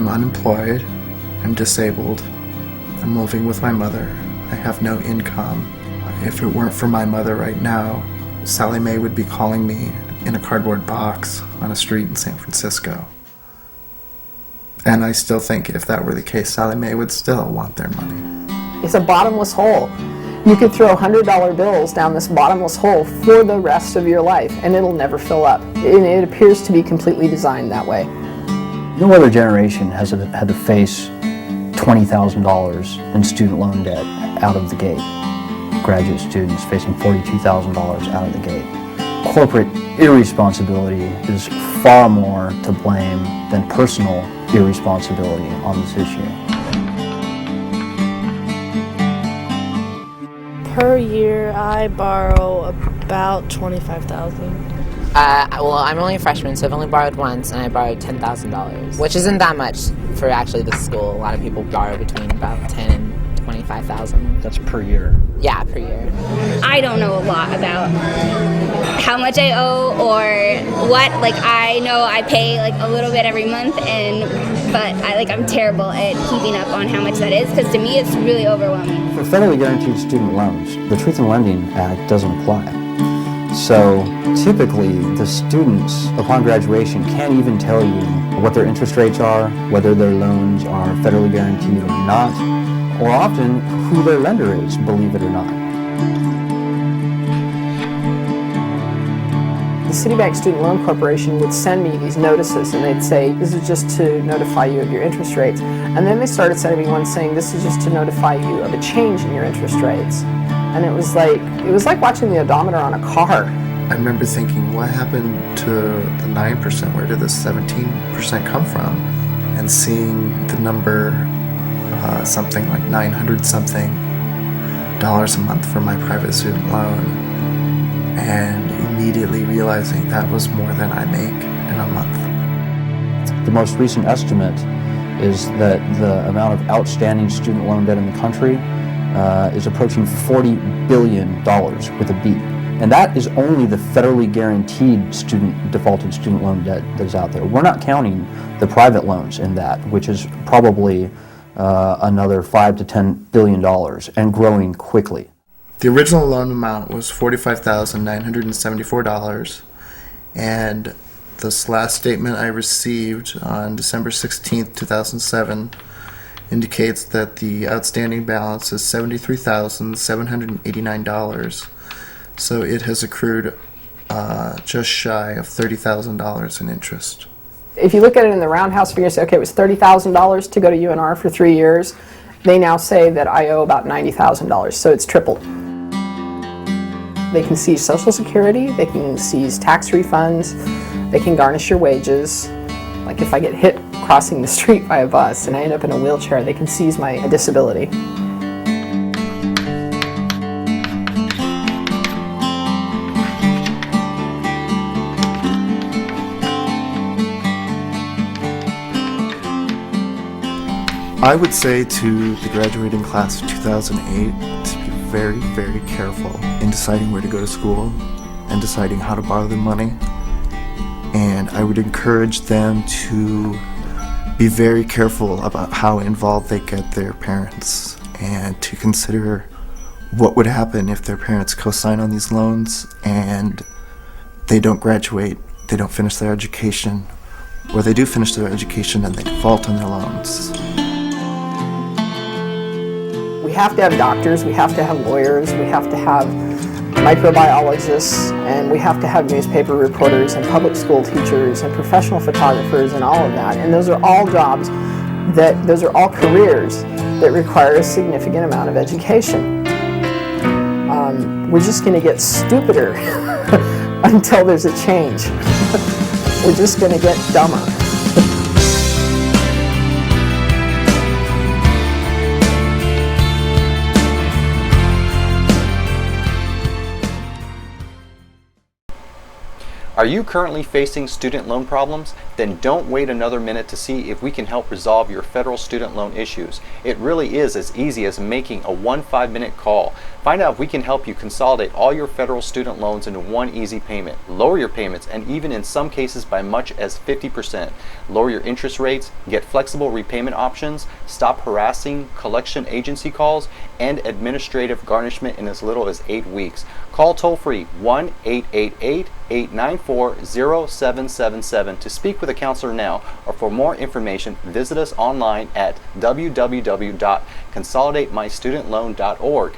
I'm unemployed, I'm disabled, I'm living with my mother, I have no income. If it weren't for my mother right now, Sally Mae would be calling me in a cardboard box on a street in San Francisco. And I still think if that were the case, Sally Mae would still want their money. It's a bottomless hole. You could throw $100 bills down this bottomless hole for the rest of your life, and it'll never fill up. And it appears to be completely designed that way. No other generation has had to face $20,000 in student loan debt out of the gate. Graduate students facing $42,000 out of the gate. Corporate irresponsibility is far more to blame than personal irresponsibility on this issue. Per year, I borrow about $25,000. Well, I'm only a freshman, so I've only borrowed once, and I borrowed $10,000, which isn't that much for actually the school. A lot of people borrow between about $10,000 and $25,000. That's per year? Yeah, per year. I don't know a lot about how much I owe or what. Like, I know I pay like a little bit every month, but I'm terrible at keeping up on how much that is, because to me it's really overwhelming. For federally guaranteed student loans, the Truth in Lending Act doesn't apply. So typically the students upon graduation can't even tell you what their interest rates are, whether their loans are federally guaranteed or not, or often who their lender is, believe it or not. The Citibank Student Loan Corporation would send me these notices, and they'd say, this is just to notify you of your interest rates. And then they started sending me one saying, this is just to notify you of a change in your interest rates. And it was like watching the odometer on a car. I remember thinking, what happened to the 9%? Where did this 17% come from? And seeing the number, something like $900 something a month for my private student loan, and immediately realizing that was more than I make in a month. The most recent estimate is that the amount of outstanding student loan debt in the country is approaching $40 billion with a B. And that is only the federally guaranteed defaulted student loan debt that is out there. We're not counting the private loans in that, which is probably another $5 to $10 billion and growing quickly. The original loan amount was $45,974, and this last statement I received on December 16th, 2007 indicates that the outstanding balance is $73,789. So it has accrued just shy of $30,000 in interest. If you look at it in the roundhouse figure, say, okay, it was $30,000 to go to UNR for 3 years. They now say that I owe about $90,000, so it's tripled. They can seize Social Security, they can seize tax refunds, they can garnish your wages. Like if I get hit crossing the street by a bus and I end up in a wheelchair, they can seize my disability. I would say to the graduating class of 2008 to be very, very careful in deciding where to go to school and deciding how to borrow their money. And I would encourage them to be very careful about how involved they get their parents, and to consider what would happen if their parents co-sign on these loans and they don't graduate, they don't finish their education, or they do finish their education and they default on their loans. We have to have doctors, we have to have lawyers, we have to have microbiologists, and we have to have newspaper reporters and public school teachers and professional photographers and all of that. And those are all jobs those are all careers that require a significant amount of education. We're just going to get stupider until there's a change. We're just going to get dumber. Are you currently facing student loan problems? Then don't wait another minute to see if we can help resolve your federal student loan issues. It really is as easy as making a 5-minute call. Find out if we can help you consolidate all your federal student loans into one easy payment, lower your payments, and even in some cases by much as 50%. Lower your interest rates, get flexible repayment options, stop harassing collection agency calls, and administrative garnishment in as little as 8 weeks. Call toll-free 1-888-894-0777 to speak with a counselor now, or for more information, visit us online at www.consolidatemystudentloan.org.